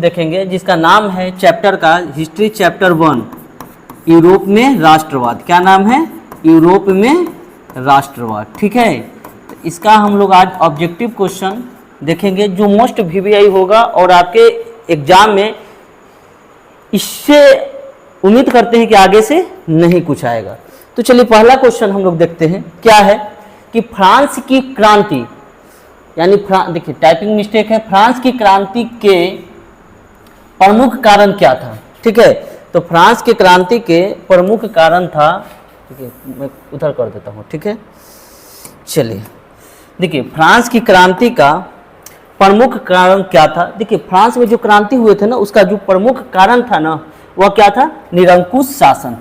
देखेंगे जिसका नाम है चैप्टर का हिस्ट्री चैप्टर 1 यूरोप में राष्ट्रवाद। क्या नाम है? यूरोप में राष्ट्रवाद। ठीक है, तो इसका हम लोग आज ऑब्जेक्टिव क्वेश्चन देखेंगे जो मोस्ट वीवीआई होगा और आपके एग्जाम में इससे उम्मीद करते हैं कि आगे से नहीं कुछ आएगा। तो चलिए पहला क्वेश्चन हम लोग देखते हैं। क्या है कि फ्रांस की क्रांति, यानी देखिए टाइपिंग मिस्टेक है, फ्रांस की क्रांति के प्रमुख कारण क्या था? ठीक है, तो फ्रांस की क्रांति के प्रमुख कारण था, ठीक है मैं उधर कर देता हूँ। ठीक है, चलिए देखिए फ्रांस की क्रांति का प्रमुख कारण क्या था। देखिए फ्रांस में जो क्रांति हुए थे ना, उसका जो प्रमुख कारण था ना, वह क्या था? निरंकुश शासन।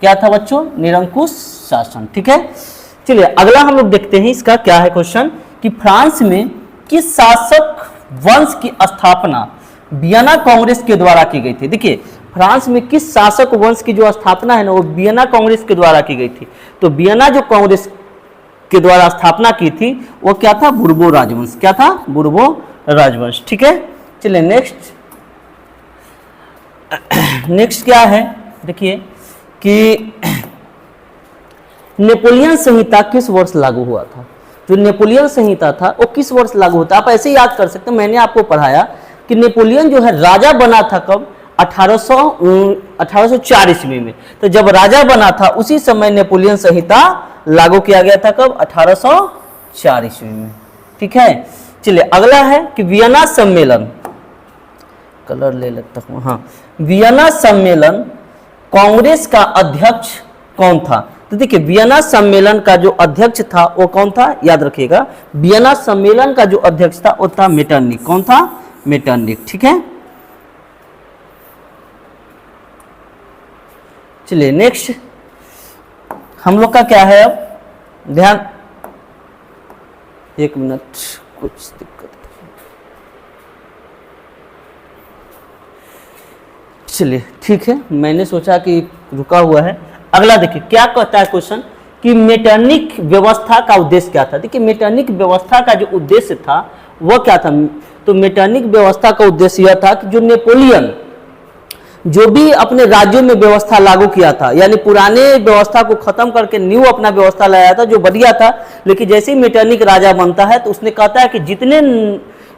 क्या था बच्चों? निरंकुश शासन। ठीक है, चलिए अगला हम लोग देखते हैं इसका क्या है क्वेश्चन कि फ्रांस में किस शासक वंश की स्थापना वियना कांग्रेस के द्वारा की गई थी? देखिए फ्रांस में किस शासक वंश की जो स्थापना है ना, वो वियना कांग्रेस के द्वारा की गई थी। तो वियना जो कांग्रेस के द्वारा स्थापना की थी वो क्या था? बुर्बो राजवंश। क्या था? बुर्बो राजवंश। ठीक है, चलिए नेक्स्ट क्या है देखिए कि नेपोलियन संहिता किस वर्ष लागू हुआ था? जो नेपोलियन संहिता था वो किस वर्ष लागू होता? आप ऐसे याद कर सकते हैं, मैंने आपको पढ़ाया कि नेपोलियन जो है राजा बना था कब? 1804 ईस्वी में। तो जब राजा बना था उसी समय नेपोलियन संहिता लागू किया गया था। कब? 1804 ईस्वी में। ठीक है, चलिए अगला है कि वियना सम्मेलन, कलर ले लेता हूँ। हाँ, वियना सम्मेलन कांग्रेस का अध्यक्ष कौन था? तो देखिए वियना सम्मेलन का जो अध्यक्ष था वो कौन था? याद रखिएगा, वियना सम्मेलन का जो अध्यक्ष था वो था मेटरनिख। कौन था? मेटरनिख। ठीक है, चलिए नेक्स्ट हम लोग का क्या है, अब ध्यान, एक मिनट कुछ दिक्कत। चलिए ठीक है, मैंने सोचा कि रुका हुआ है। अगला देखिए क्या कहता है क्वेश्चन कि मेटरनिख व्यवस्था का उद्देश्य क्या था? देखिए मेटरनिख व्यवस्था का जो उद्देश्य था वह क्या था? तो मेटरनिख व्यवस्था का उद्देश्य यह था कि जो नेपोलियन जो भी अपने राज्यों में व्यवस्था लागू किया था, यानी पुराने व्यवस्था को खत्म करके न्यू अपना व्यवस्था लाया था जो बढ़िया था, लेकिन जैसे ही मेटरनिख राजा बनता है तो उसने कहता है कि जितने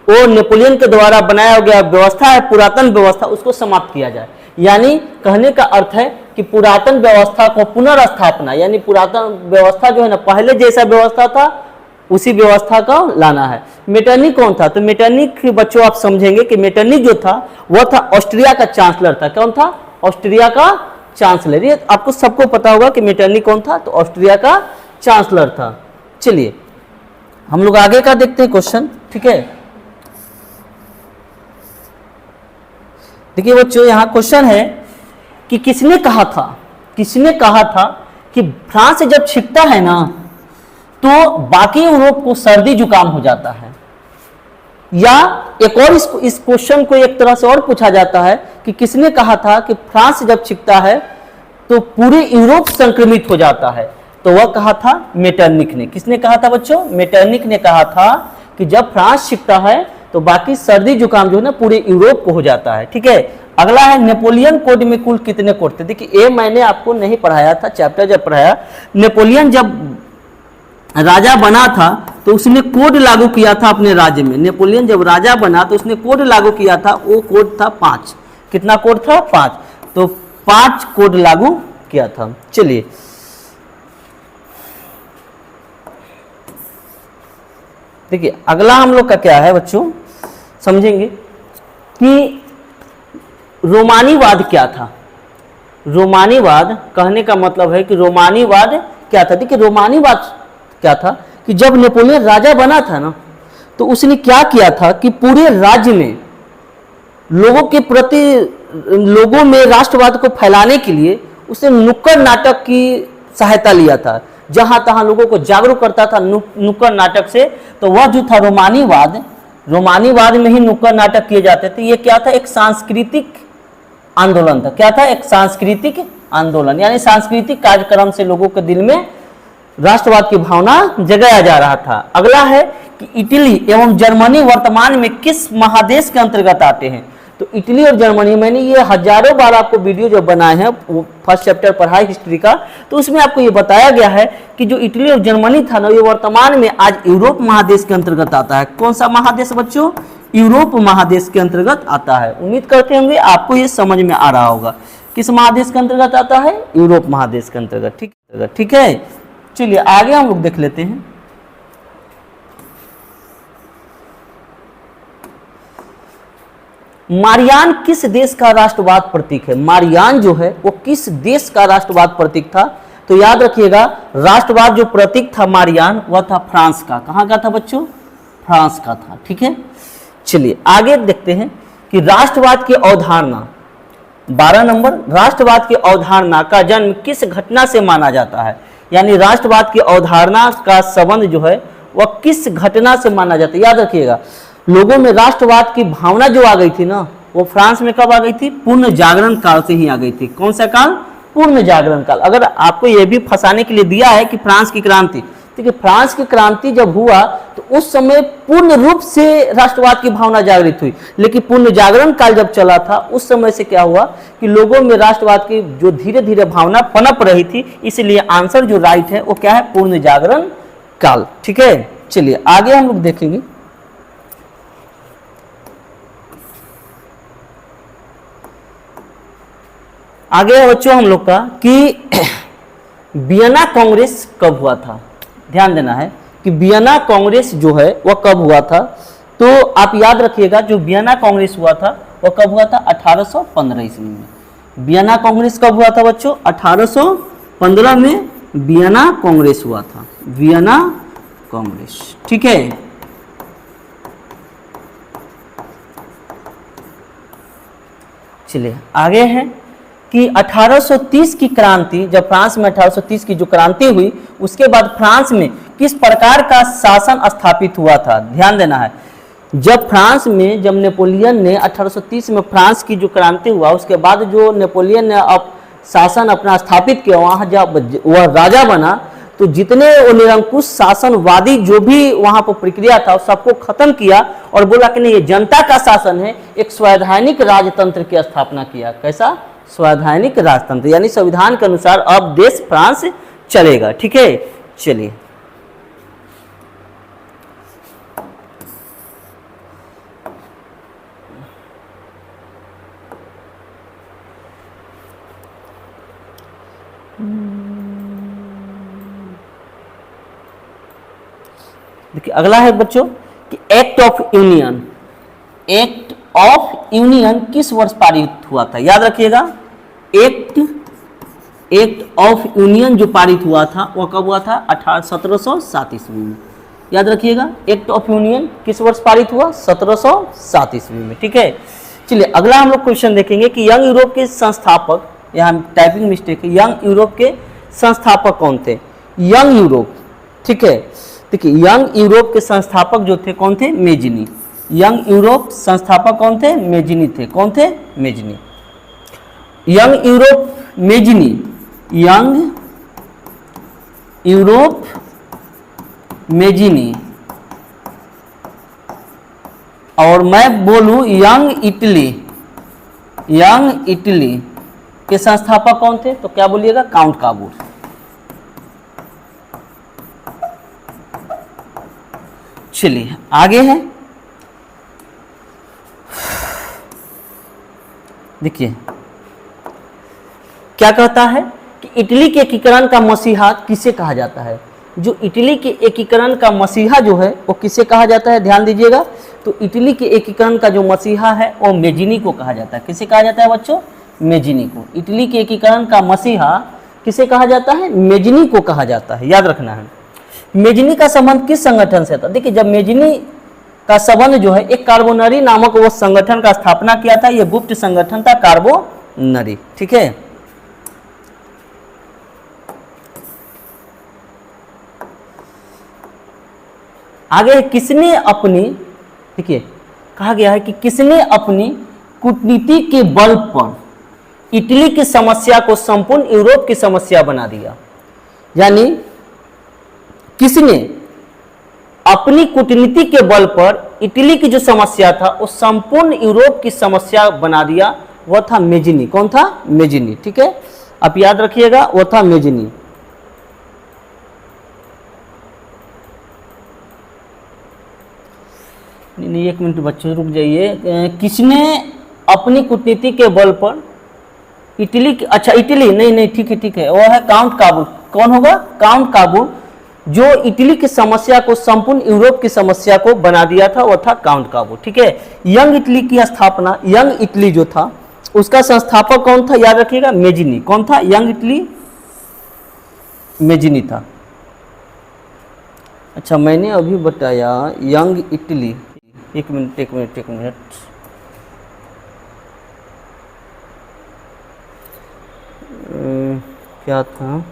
वो नेपोलियन के द्वारा बनाया गया व्यवस्था है, पुरातन व्यवस्था, उसको समाप्त किया जाए। यानी कहने का अर्थ है कि पुरातन व्यवस्था को पुनर्स्थापना, यानी पुरातन व्यवस्था जो है ना, पहले जैसा व्यवस्था था उसी व्यवस्था का लाना है। मेटरनिख कौन था? तो मेटरनिख बच्चों आप समझेंगे कि मेटरनिख जो था वह था ऑस्ट्रिया का चांसलर था। कौन था? ऑस्ट्रिया का चांसलर। ये आपको सबको पता होगा कि मेटरनिख कौन था, तो ऑस्ट्रिया का चांसलर था। चलिए हम लोग आगे का देखते हैं क्वेश्चन। ठीक है, देखिए बच्चों यहाँ क्वेश्चन है कि किसने कहा था कि फ्रांस जब छिपता है ना तो बाकी यूरोप को सर्दी जुकाम हो जाता है। या एक और इस क्वेश्चन को एक तरह से और पूछा जाता है कि किसने कहा था कि फ्रांस जब छिपता है तो पूरे यूरोप संक्रमित हो जाता है? तो वह कहा था मेटरनिख ने। किसने कहा था बच्चों? मेटरनिख ने कहा था कि जब फ्रांस छिपता है तो बाकी सर्दी जुकाम जो है ना पूरे यूरोप को हो जाता है। ठीक है, अगला है नेपोलियन कोड में कुल कितने कोड थे? देखिए ये मैंने आपको नहीं पढ़ाया था, चैप्टर जब पढ़ाया, नेपोलियन जब राजा बना था तो उसने कोड लागू किया था अपने राज्य में। नेपोलियन जब राजा बना तो उसने कोड लागू किया था, वो कोड था 5। कितना कोड था? 5। तो 5 कोड लागू किया था। चलिए देखिए अगला हम लोग का क्या है बच्चों, समझेंगे कि रोमानीवाद क्या था। रोमानीवाद कहने का मतलब है कि रोमानीवाद क्या था। देखिए रोमानीवाद क्या था कि जब नेपोलियन राजा बना था ना तो उसने क्या किया था कि पूरे राज्य में लोगों में राष्ट्रवाद को फैलाने के लिए उसने नुक्कड़ नाटक की सहायता लिया था। जहां तहां लोगों को जागरूक करता था नुक्कड़ नाटक से। तो वह जो था रोमानीवाद में ही नुक्कड़ नाटक किए जाते थे। ये क्या था? एक सांस्कृतिक आंदोलन था। क्या था? एक सांस्कृतिक आंदोलन, यानी सांस्कृतिक कार्यक्रम से लोगों के दिल में राष्ट्रवाद की भावना जगाया जा रहा था। अगला है कि इटली एवं जर्मनी वर्तमान में किस महादेश के अंतर्गत आते हैं? तो इटली और जर्मनी, मैंने ये हजारों बार आपको वीडियो जो बनाए हैं, वो फर्स्ट चैप्टर पढ़ा है हिस्ट्री का, तो उसमें आपको ये बताया गया है कि जो इटली और जर्मनी था ना, ये वर्तमान में आज यूरोप महादेश के अंतर्गत आता है। कौन सा महादेश बच्चों? यूरोप महादेश के अंतर्गत आता है। उम्मीद करते होंगे आपको ये समझ में आ रहा होगा। किस महादेश के अंतर्गत आता है? यूरोप महादेश के अंतर्गत। ठीक है, चलिए आगे हम लोग देख लेते हैं। मारियान किस देश का राष्ट्रवाद प्रतीक है? मारियान जो है वो किस देश का राष्ट्रवाद प्रतीक था? तो याद रखिएगा, राष्ट्रवाद जो प्रतीक था मारियान, वह था फ्रांस का। कहाँ का था बच्चों? फ्रांस का था। ठीक है, चलिए आगे देखते हैं कि राष्ट्रवाद की अवधारणा 12 नंबर, राष्ट्रवाद की अवधारणा का जन्म किस घटना से माना जाता है? यानी राष्ट्रवाद की अवधारणा का संबंध जो है वह किस घटना से माना जाता है? याद रखिएगा, लोगों में राष्ट्रवाद की भावना जो आ गई थी ना, वो फ्रांस में कब आ गई थी? पूर्ण जागरण काल से ही आ गई थी। कौन सा काल? पूर्ण जागरण काल। अगर आपको यह भी फंसाने के लिए दिया है कि फ्रांस की क्रांति, देखिए फ्रांस की क्रांति जब हुआ तो उस समय पूर्ण रूप से राष्ट्रवाद की भावना जागृत हुई, लेकिन पूर्ण जागरण काल जब चला था उस समय से क्या हुआ कि लोगों में राष्ट्रवाद की जो धीरे धीरे भावना पनप रही थी, इसलिए आंसर जो राइट है वो क्या है? पूर्ण जागरण काल। ठीक है, चलिए आगे हम लोग देखेंगे। आगे है बच्चों हम लोग का कि वियना कांग्रेस कब हुआ था? ध्यान देना है कि वियना कांग्रेस जो है वह कब हुआ था। तो आप याद रखिएगा, जो वियना कांग्रेस हुआ था वह कब हुआ था? 1815 ईस्वी में। वियना कांग्रेस कब हुआ था बच्चों? 1815 में वियना कांग्रेस हुआ था। वियना कांग्रेस। ठीक है, चलिए आगे है कि 1830 की क्रांति, जब फ्रांस में 1830 की जो क्रांति हुई, उसके बाद फ्रांस में किस प्रकार का शासन स्थापित हुआ था? ध्यान देना है, जब फ्रांस में, जब नेपोलियन ने 1830 में फ्रांस की जो क्रांति हुआ, उसके बाद जो नेपोलियन ने अब शासन अपना स्थापित किया, वहाँ जब वह राजा बना, तो जितने वो निरंकुश शासनवादी जो भी वहाँ पर प्रक्रिया था, सबको खत्म किया और बोला कि नहीं, ये जनता का शासन है। एक संवैधानिक राजतंत्र की स्थापना किया। कैसा? संवैधानिक राजतंत्र, यानी संविधान के अनुसार अब देश फ्रांस चलेगा। ठीक है, चलिए देखिए अगला है बच्चों कि act of union. Act of union किस वर्ष पारित हुआ था? याद रखिएगा, एक्ट ऑफ यूनियन जो पारित हुआ था वह कब हुआ था? 1707 ईस्वी में। याद रखिएगा, एक्ट ऑफ यूनियन किस वर्ष पारित हुआ? 1707 ईस्वी में। ठीक है, चलिए अगला हम लोग क्वेश्चन देखेंगे कि यंग यूरोप के संस्थापक, यहाँ टाइपिंग मिस्टेक है, यंग यूरोप के संस्थापक कौन थे? Young Europe. ठीक है, देखिए यंग यूरोप के संस्थापक जो थे कौन थे? मेजिनी। यंग यूरोप संस्थापक कौन थे? मेजिनी थे। कौन थे? Mazzini. Young Europe Mazzini, young Europe Mazzini, और मैं बोलूं यंग इटली, यंग इटली के संस्थापक कौन थे? तो क्या बोलिएगा? काउंट काबूर। चलिए आगे है, देखिए क्या कहता है कि इटली के एकीकरण का मसीहा किसे कहा जाता है? जो इटली के एकीकरण का मसीहा जो है वो किसे कहा जाता है? ध्यान दीजिएगा, तो इटली के एकीकरण का जो मसीहा है वो मेजिनी को कहा जाता है। किसे कहा जाता है बच्चों? मेजिनी को। इटली के एकीकरण का मसीहा किसे कहा जाता है? मेजिनी को कहा जाता है। याद रखना है, मेजिनी का संबंध किस संगठन से था? देखिए, जब मेजिनी का संबंध जो है एक कार्बोनरी नामक वो संगठन का स्थापना किया था। यह गुप्त संगठन था कार्बोनरी। ठीक है, आगे किसने अपनी, देखिए कहा गया है कि किसने अपनी कूटनीति के बल पर इटली की समस्या को संपूर्ण यूरोप की समस्या बना दिया। यानी किसने अपनी कूटनीति के बल पर इटली की जो समस्या था वो संपूर्ण यूरोप की समस्या बना दिया, वो था मेजिनी। कौन था? मेजिनी। ठीक है, आप याद रखिएगा, वो था मेजिनी। नहीं, एक मिनट बच्चों रुक जाइए। किसने अपनी कूटनीति के बल पर इटली की, अच्छा इटली नहीं, ठीक है, वो है काउंट काबूल। कौन होगा? काउंट काबूल, जो इटली की समस्या को, संपूर्ण यूरोप की समस्या को बना दिया था, वो था काउंट काबूल। ठीक है, यंग इटली की स्थापना, यंग इटली जो था उसका संस्थापक कौन था? याद रखिएगा, मेजिनी। कौन था? यंग इटली, मेजिनी था। अच्छा, मैंने अभी बताया यंग इटली, एक मिनट, क्या था?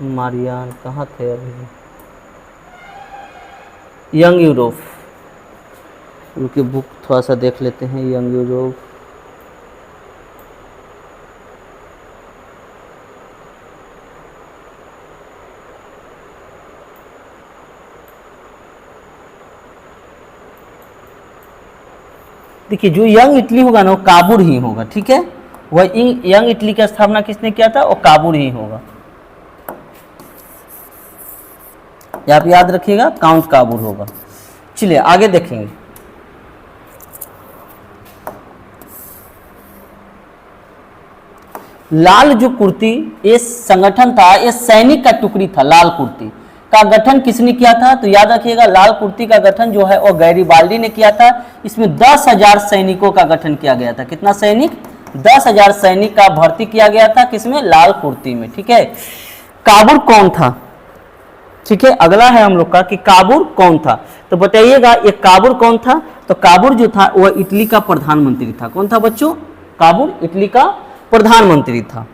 मारियान कहाँ थे अभी? यंग यूरोप, उनकी बुक थोड़ा सा देख लेते हैं। यंग यूरोप, देखिए जो यंग इटली होगा ना वो काबूल ही होगा। ठीक है, वह यंग इटली की स्थापना किसने किया था? वो काबूल ही होगा। या आप याद रखिएगा, काउंट काबूल होगा। चलिए आगे देखेंगे। लाल जो कुर्ती, ये संगठन था, ये सैनिक का टुकड़ी था। लाल कुर्ती का गठन किसने किया था? तो याद रखिएगा, लाल कुर्ती का गठन जो है वो गैरीबाल्डी ने किया था। इसमें 10,000 सैनिकों का गठन किया गया था। कितना सैनिक? 10,000 सैनिक का भर्ती किया गया था। किसमें? लाल कुर्ती में। ठीक है, काबूल कौन था? ठीक है, अगला है हम लोग का कि काबूल कौन था। तो बताइएगा ये काबूल कौन था? तो काबूल जो था वह इटली का प्रधानमंत्री था। कौन था बच्चों? काबूल इटली का प्रधानमंत्री था।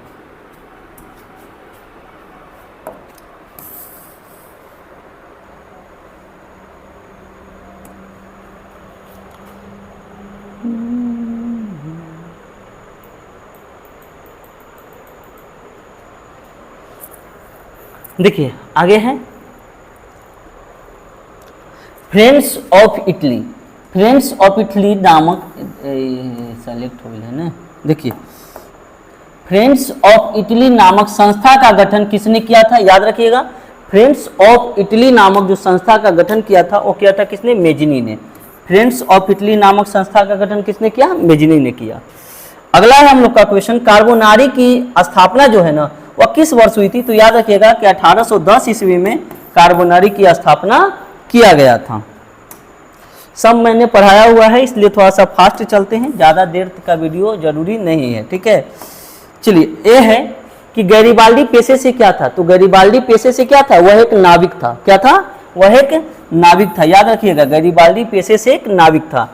देखिए आगे है friends of Italy. Friends of Italy नामक सेलेक्ट हो गया है ना। देखिए फ्रेंड्स ऑफ इटली नामक संस्था का गठन किसने किया था? याद रखिएगा, फ्रेंड्स ऑफ इटली नामक जो संस्था का गठन किया था वो किया था किसने? मेजिनी ने। फ्रेंड्स ऑफ इटली नामक संस्था का गठन किसने किया? मेजिनी ने किया। अगला है हम लोग का क्वेश्चन, कार्बोनारी की स्थापना जो है ना वह किस वर्ष हुई थी? तो याद रखिएगा कि 1810 ईस्वी में कार्बोनारी की स्थापना किया गया था। सब मैंने पढ़ाया हुआ है, इसलिए थोड़ा सा फास्ट चलते हैं, ज़्यादा देर का वीडियो जरूरी नहीं है। ठीक है, चलिए ये है कि गैरीबाल्डी पेशे से क्या था? तो गैरीबाल्डी पेशे से क्या था? वह एक नाविक था। क्या था? वह एक नाविक था। याद रखिएगा, गैरीबाल्डी पेशे से एक नाविक था।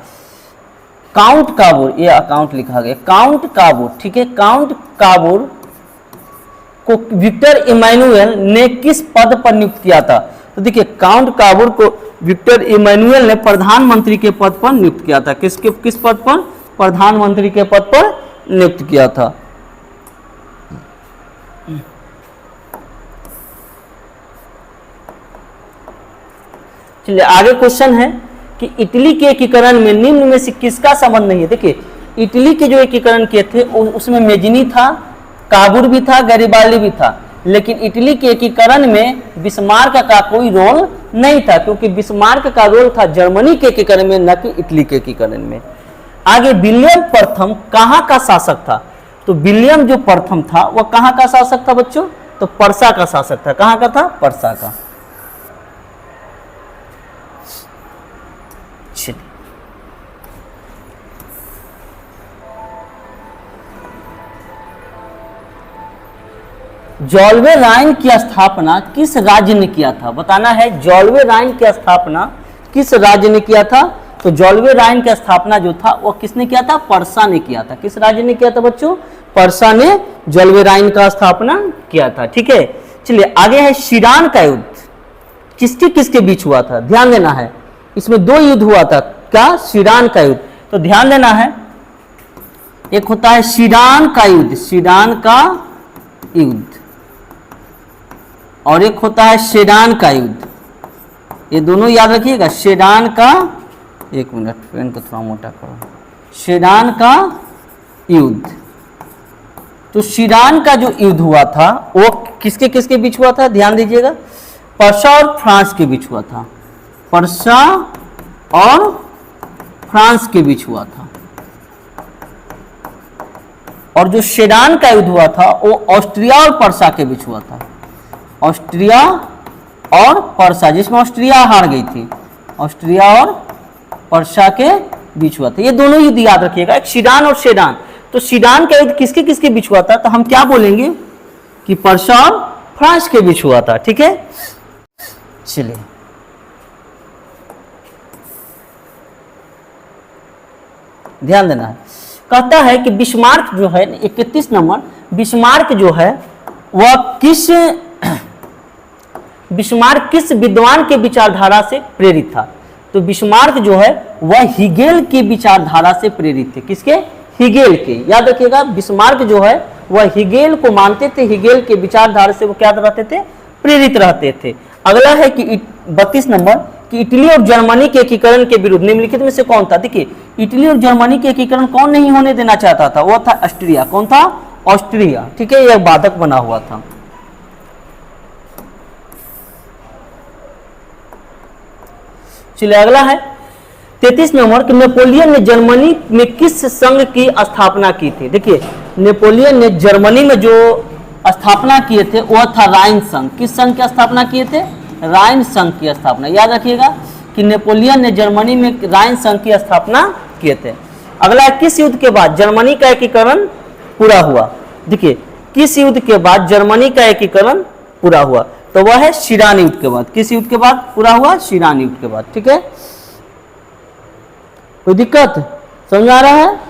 काउंट काबूल, ये अकाउंट लिखा गया, काउंट काबूल। ठीक है, काउंट काबूल को विक्टर इमैनुअल ने किस पद पर नियुक्त किया था? तो देखिए काउंट काबूल को विक्टर इमैनुअल ने प्रधानमंत्री के पद पर नियुक्त किया था। किस पद पर? प्रधानमंत्री के पद पर नियुक्त किया था। चलिए आगे क्वेश्चन है कि इटली के एकीकरण में निम्न में से किसका संबंध नहीं है? देखिए इटली के जो एकीकरण किए थे उसमें मेजिनी था, काबूल भी था, गैरीबाल्डी भी था, लेकिन इटली के एकीकरण में बिस्मार्क का कोई रोल नहीं था, क्योंकि बिस्मार्क का रोल था जर्मनी के एकीकरण में, न कि इटली के एकीकरण में। आगे विलियम प्रथम कहाँ का शासक था? तो विलियम जो प्रथम था वह कहाँ का शासक था बच्चों? तो पर्सा का शासक था। कहाँ का था? पर्सा का। चलिए जॉल्वे राइन की स्थापना किस राज्य ने किया था? बताना है, जॉल्वे राइन की स्थापना किस राज्य ने किया था? तो जॉल्वे राइन की स्थापना जो था वो किसने किया था? पर्सा ने किया था। किस राज्य ने किया था बच्चों? पर्सा ने जॉल्वे राइन का स्थापना किया था। ठीक है, चलिए आगे है शिरान का युद्ध किसके किसके बीच हुआ था? ध्यान देना है, इसमें दो युद्ध हुआ था। क्या? शिरान का युद्ध। तो ध्यान देना है, एक होता है शिरान का युद्ध, शिरान का युद्ध, और एक होता है सेडान का युद्ध। ये दोनों याद रखिएगा। सेडान का, एक मिनट पेन को थोड़ा मोटा करो, सेडान का युद्ध। तो सेडान का जो युद्ध हुआ था वो किसके किसके बीच हुआ था, ध्यान दीजिएगा, पर्सा और फ्रांस के बीच हुआ था। पर्सा और फ्रांस के बीच हुआ था। और जो सेडान का युद्ध हुआ था वो ऑस्ट्रिया और पर्सा के बीच हुआ था। ऑस्ट्रिया और पर्सा, जिसमें ऑस्ट्रिया हार गई थी, ऑस्ट्रिया और पर्सा के बीच हुआ था। ये दोनों युद्ध याद रखिएगा, एक सीडान और सेडान। तो सीडान का युद्ध किसके किसके बीच हुआ था, तो हम क्या बोलेंगे कि पर्सा और फ्रांस के बीच हुआ था। ठीक है, चलिए ध्यान देना है। कहता है कि बिस्मार्क जो है 31 नंबर, बिस्मार्क जो है वह बिस्मार्क किस विद्वान के विचारधारा से प्रेरित था। तो बिस्मार्क जो है वह हिगेल की विचारधारा से प्रेरित थे। किसके, हिगेल के। याद रखिएगा, बिस्मार्क जो है वह हिगेल को मानते थे, हिगेल के विचारधारा से वो क्या रहते थे, प्रेरित रहते थे। अगला है कि 32 नंबर, कि इटली और जर्मनी के एकीकरण के विरुद्ध निम्नलिखित में से कौन था। देखिए, इटली और जर्मनी के एकीकरण कौन नहीं होने देना चाहता था, वो था ऑस्ट्रिया। कौन था, ऑस्ट्रिया। ठीक है, यह बाधक बना हुआ था। चलिए अगला है 33 नंबर, कि नेपोलियन ने जर्मनी में किस संघ की स्थापना की थी। देखिए, नेपोलियन ने जर्मनी में जो स्थापना किए थे वह था राइन संघ। किस संघ की स्थापना किए थे, राइन संघ की स्थापना। याद रखिएगा कि नेपोलियन ने जर्मनी में राइन संघ की स्थापना किए थे। अगला, किस युद्ध के बाद जर्मनी का एकीकरण पूरा हुआ। देखिए, किस युद्ध के बाद जर्मनी का एकीकरण पूरा हुआ, तो वह है सीडान युद्ध के बाद। किस युद्ध के बाद पूरा हुआ, सीडान युद्ध के बाद। ठीक है, कोई दिक्कत समझ आ रहा है।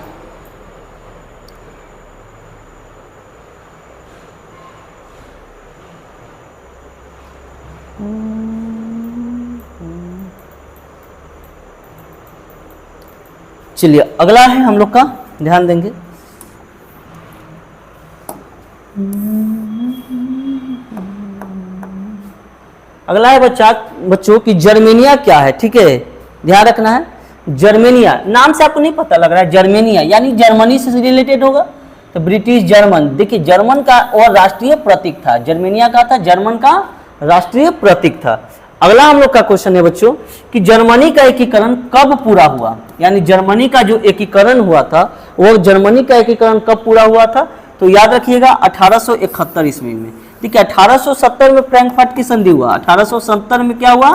चलिए अगला है हम लोग का, ध्यान देंगे। अगला है बच्चों की जर्मेनिया क्या है। ठीक है, ध्यान रखना है। जर्मेनिया नाम से आपको नहीं पता लग रहा है, जर्मेनिया यानी जर्मनी से रिलेटेड होगा। तो ब्रिटिश जर्मन, देखिए जर्मन का और राष्ट्रीय प्रतीक था, जर्मेनिया का था, जर्मन का राष्ट्रीय प्रतीक था। अगला हम लोग का क्वेश्चन है बच्चों कि जर्मनी का एकीकरण कब पूरा हुआ, यानी जर्मनी का जो एकीकरण हुआ था वो जर्मनी का एकीकरण कब पूरा हुआ था। तो याद रखिएगा 1871 ईस्वी में। ठीक है, 1870 में फ्रैंकफर्ट की संधि हुआ। 1870 में क्या हुआ,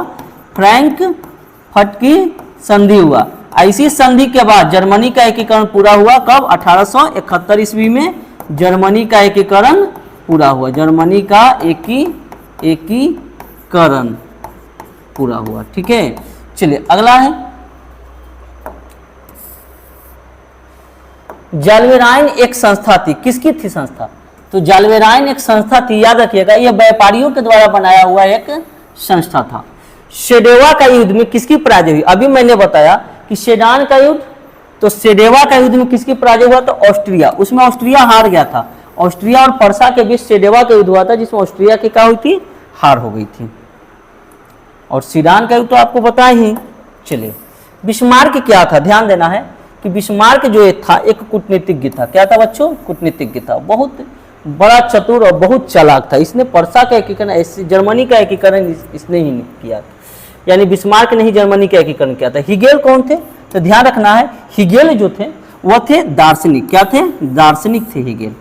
फ्रैंकफर्ट की संधि हुआ। इसी संधि के बाद जर्मनी का एकीकरण पूरा हुआ कब, 1871 ईस्वी में जर्मनी का एकीकरण पूरा हुआ। जर्मनी का एकीकरण पूरा हुआ। ठीक है, चलिए अगला है जाल्वेराइन एक संस्था थी। किसकी थी संस्था, तो जाल्वेराइन एक संस्था थी। याद रखिएगा, यह व्यापारियों के द्वारा बनाया हुआ एक संस्था था। सेडेवा का युद्ध में किसकी पराजय हुई, अभी मैंने बताया कि सेडान का युद्ध, तो सेडेवा का युद्ध में किसकी पराजय हुआ, तो ऑस्ट्रिया। उसमें ऑस्ट्रिया हार गया था। ऑस्ट्रिया और पर्सा के बीच सेडेवा का युद्ध हुआ था, जिसमें ऑस्ट्रिया की क्या हुई थी, हार हो गई थी। और सीडान का युद्ध तो आपको पता ही। चलिए, बिस्मार्क क्या था, ध्यान देना है कि बिस्मार्क जो था एक कूटनीतिज्ञ था। क्या था बच्चों, कूटनीतिज्ञ था। बहुत बड़ा चतुर और बहुत चालाक था। इसने पर्सा का एकीकरण, जर्मनी का एकीकरण इसने ही किया, यानी बिस्मार्क ने ही जर्मनी का एकीकरण किया था। हिगेल कौन थे, तो ध्यान रखना है हिगेल जो थे वह थे दार्शनिक। क्या थे, दार्शनिक थे हिगेल।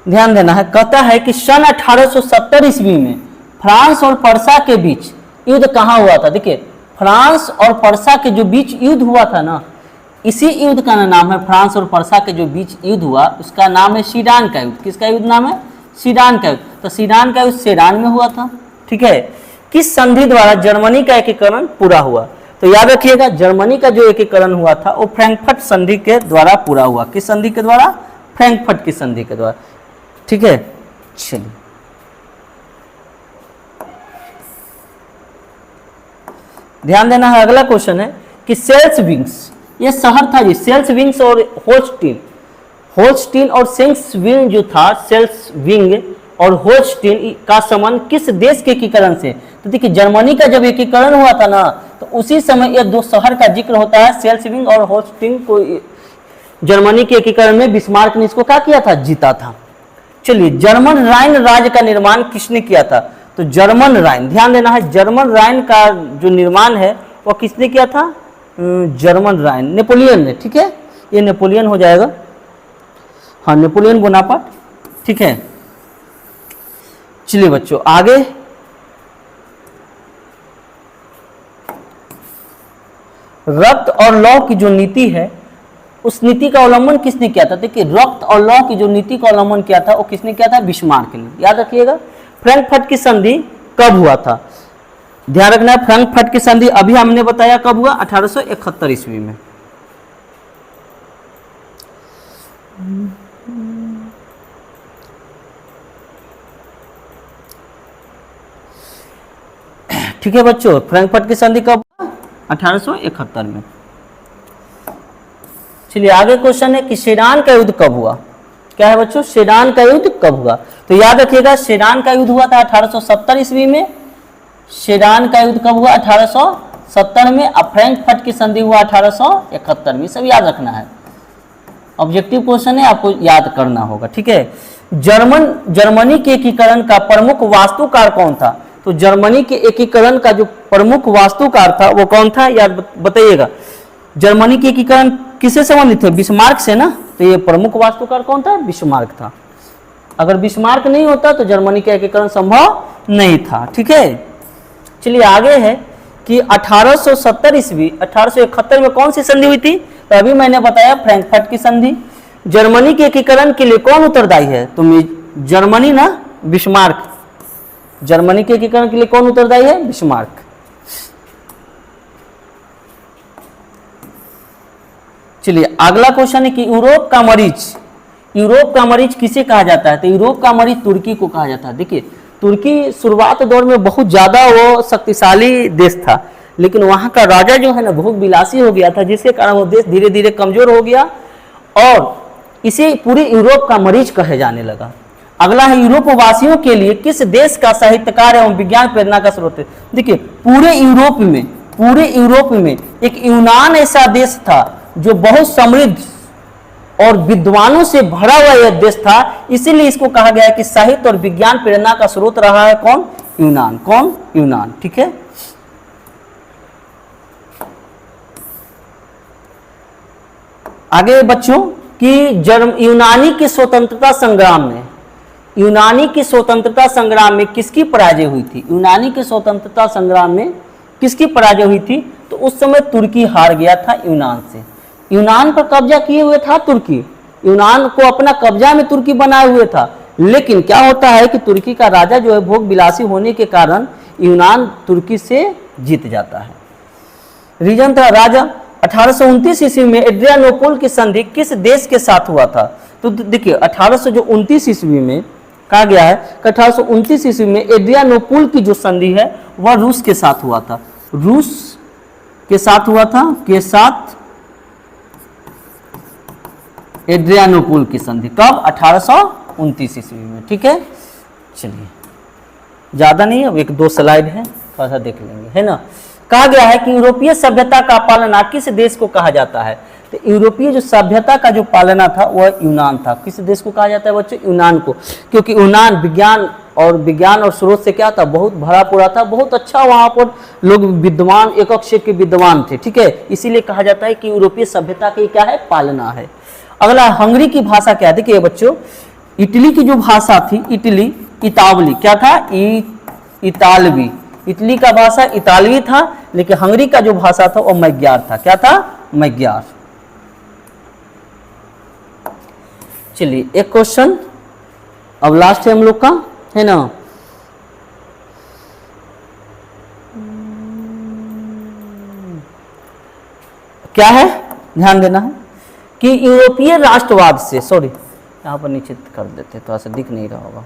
ध्यान देना है, कहता है कि सन 1870 ईस्वी में फ्रांस और पर्सा के बीच युद्ध कहाँ हुआ था। देखिए, फ्रांस और पर्सा के जो बीच युद्ध हुआ था ना, इसी युद्ध का नाम है, फ्रांस और पर्सा के जो बीच युद्ध हुआ उसका नाम है सीडान का युद्ध। किसका युद्ध नाम है, सीडान का युद्ध। तो सीडान का युद्ध सेडान में हुआ था। ठीक है, किस संधि द्वारा जर्मनी का एकीकरण पूरा हुआ, तो याद रखिएगा जर्मनी का जो एकीकरण हुआ था वो फ्रैंकफर्ट संधि के द्वारा पूरा हुआ। किस संधि के द्वारा, फ्रैंकफर्ट की संधि के द्वारा। ठीक है, चलिए ध्यान देना है। अगला क्वेश्चन है कि सेल्सविग्स ये शहर था जी, सेल्सविंग्स और होल्स्टीन। होल्स्टीन और सेल्सविंग जो था, सेल्सविंग और होल्स्टीन का संबंध किस देश के एकीकरण से? तो देखिए जर्मनी का जब एकीकरण हुआ था ना, तो उसी समय ये दो शहर का जिक्र होता है, सेल्सविंग और होल्स्टीन को। जर्मनी के एकीकरण में बिस्मार्क ने इसको क्या किया था? जीता था। चलिए, जर्मन राइन राज्य का निर्माण किसने किया था? तो जर्मन राइन, ध्यान देना है, जर्मन राइन का जो निर्माण है वो किसने किया था? जर्मन राइन, नेपोलियन ने। ठीक है, ये नेपोलियन हो जाएगा, हाँ नेपोलियन बोनापार्ट। ठीक है, चलिए बच्चों आगे। रक्त और लौ की जो नीति है, उस नीति का अवलंबन किसने किया था? देखिए, रक्त और लौ की जो नीति का अवलंबन किया था वो किसने किया था? बिस्मार्क ने। याद रखिएगा। फ्रैंकफर्ट की संधि कब हुआ था? ध्यान रखना है, फ्रैंकफर्ट की संधि अभी हमने बताया कब हुआ? 1871 ईस्वी में। ठीक है बच्चों, फ्रैंकफर्ट की संधि कब हुआ? 1871 में। चलिए आगे क्वेश्चन है कि सेडान का युद्ध कब हुआ? क्या है बच्चों? सेडान का युद्ध कब हुआ? तो याद रखिएगा, सेडान का युद्ध हुआ था 1870 ईस्वी में। सेडान का युद्ध कब हुआ? 1870 में। अब फ्रैंकफर्ट की संधि हुआ 1871 में। सब याद रखना है, ऑब्जेक्टिव क्वेश्चन है, आपको याद करना होगा। ठीक है, जर्मनी के एकीकरण का प्रमुख वास्तुकार कौन था? तो जर्मनी के एकीकरण का जो प्रमुख वास्तुकार था वो कौन था? याद बताइएगा। जर्मनी के एकीकरण किससे संबंधित है? बिस्मार्क से ना। तो ये प्रमुख वास्तुकार कौन था? बिस्मार्क था। अगर बिस्मार्क नहीं होता तो जर्मनी का एकीकरण संभव नहीं था। ठीक है, चलिए आगे है कि 1870 ईस्वी 1871 में कौन सी संधि हुई थी? तो अभी मैंने बताया फ्रैंकफर्ट की संधि। जर्मनी के एकीकरण के लिए कौन उत्तरदायी है? तो जर्मनी ना, बिस्मार्क। जर्मनी के एकीकरण के लिए कौन उत्तरदायी है? बिस्मार्क। चलिए अगला क्वेश्चन है कि यूरोप का मरीज, यूरोप का मरीज किसे कहा जाता है? तो यूरोप का मरीज तुर्की को कहा जाता है। देखिए, तुर्की शुरुआत दौर में बहुत ज्यादा वो शक्तिशाली देश था, लेकिन वहां का राजा जो है ना बहुत विलासी हो गया था, जिसके कारण वो देश धीरे धीरे कमजोर हो गया और इसे पूरे यूरोप का मरीज कहे जाने लगा। अगला है, यूरोप वासियों के लिए किस देश का साहित्यकार एवं विज्ञान प्रेरणा का स्रोत है? देखिए, पूरे यूरोप में एक यूनान ऐसा देश था जो बहुत समृद्ध और विद्वानों से भरा हुआ यह देश था, इसीलिए इसको कहा गया है कि साहित्य और विज्ञान प्रेरणा का स्रोत रहा है। कौन? यूनान। कौन? यूनान। ठीक है, आगे बच्चों कि यूनानी की स्वतंत्रता संग्राम में किसकी पराजय हुई थी? यूनानी के स्वतंत्रता संग्राम में किसकी पराजय हुई थी? तो उस समय तुर्की हार गया था यूनान से। यूनान पर कब्जा किए हुए था तुर्की, यूनान को अपना कब्जा में तुर्की बनाए हुए था, लेकिन क्या होता है कि तुर्की का राजा जो है भोग विलासी होने के कारण यूनान तुर्की से जीत जाता है। रीजन था राजा। 1829 ईस्वी में एड्रियानोपोल की संधि किस देश के साथ हुआ था? तो देखिए 1829 ईस्वी में कहा गया है कि 1829 ईस्वी में एड्रियानोपोल की जो संधि है वह रूस के साथ हुआ था। रूस के साथ हुआ था, के साथ एड्रियानोपोल की संधि कब? 1829 ईस्वी में। ठीक है, चलिए ज्यादा नहीं, अब एक दो स्लाइड है, थोड़ा सा देख लेंगे, है ना। कहा गया है कि यूरोपीय सभ्यता का पालना किस देश को कहा जाता है? तो यूरोपीय जो सभ्यता का जो पालना था वह यूनान था। किस देश को कहा जाता है बच्चों? यूनान को, क्योंकि यूनान विज्ञान और स्रोत से क्या था? बहुत भरा पूरा था, बहुत अच्छा, वहां पर लोग विद्वान, एक अक्षर के विद्वान थे। ठीक है, इसीलिए कहा जाता है कि यूरोपीय सभ्यता की क्या है? पालना है। अगला, हंगरी की भाषा क्या है? देखिए बच्चों, इटली की जो भाषा थी, इतावली क्या था? इतालवी। इटली का भाषा इतालवी था, लेकिन हंगरी का जो भाषा था वो मैग्यार था। क्या था? मैग्यार। चलिए एक क्वेश्चन अब लास्ट है हम लोग का, है ना। क्या है? ध्यान देना है कि यूरोपीय राष्ट्रवाद से, सॉरी यहाँ पर नीचे कर देते, थोड़ा सा दिख नहीं रहा होगा।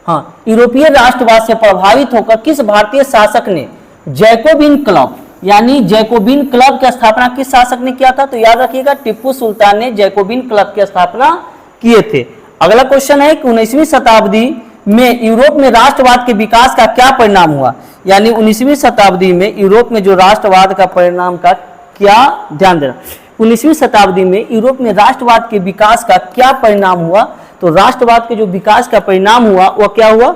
हाँ, यूरोपीय राष्ट्रवाद से प्रभावित होकर किस भारतीय शासक ने जैकोबिन क्लब यानी जैकोबिन क्लब की स्थापना किस शासक ने किया था? तो याद रखिएगा टिप्पू सुल्तान ने जैकोबिन क्लब की स्थापना किए थे। अगला क्वेश्चन है कि 19वीं शताब्दी में यूरोप में राष्ट्रवाद के विकास का क्या परिणाम हुआ? यानी 19वीं शताब्दी में यूरोप में जो राष्ट्रवाद का परिणाम का क्या, ध्यान देना, 19वीं शताब्दी में यूरोप में राष्ट्रवाद के विकास का क्या परिणाम हुआ? तो राष्ट्रवाद के जो विकास का परिणाम हुआ वह क्या हुआ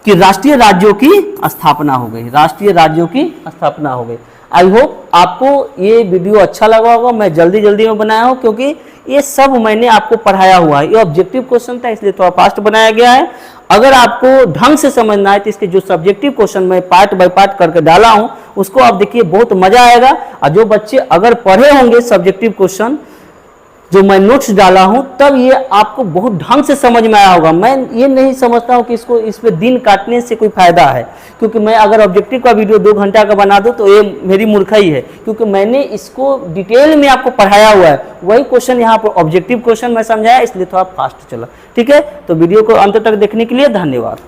कि राष्ट्रीय राज्यों की स्थापना हो गई, राष्ट्रीय राज्यों की स्थापना हो गई। आई होप आपको ये वीडियो अच्छा लगा होगा, मैं जल्दी में बनाया हूँ क्योंकि ये सब मैंने आपको पढ़ाया हुआ है, ये ऑब्जेक्टिव क्वेश्चन था इसलिए थोड़ा फास्ट बनाया गया है। अगर आपको ढंग से समझना है तो इसके जो सब्जेक्टिव क्वेश्चन मैं पार्ट बाय पार्ट करके डाला हूँ उसको आप देखिए, बहुत मजा आएगा। और जो बच्चे अगर पढ़े होंगे सब्जेक्टिव क्वेश्चन जो मैं नोट्स डाला हूं तब ये आपको बहुत ढंग से समझ में आया होगा। मैं ये नहीं समझता हूं कि इसको इस पे दिन काटने से कोई फायदा है, क्योंकि मैं अगर ऑब्जेक्टिव का वीडियो 2 घंटा का बना दूं तो ये मेरी मूर्खाई है, क्योंकि मैंने इसको डिटेल में आपको पढ़ाया हुआ है। वही क्वेश्चन यहाँ पर ऑब्जेक्टिव क्वेश्चन मैं समझाया, इसलिए थोड़ा फास्ट चला। ठीक है, तो वीडियो को अंत तक देखने के लिए धन्यवाद।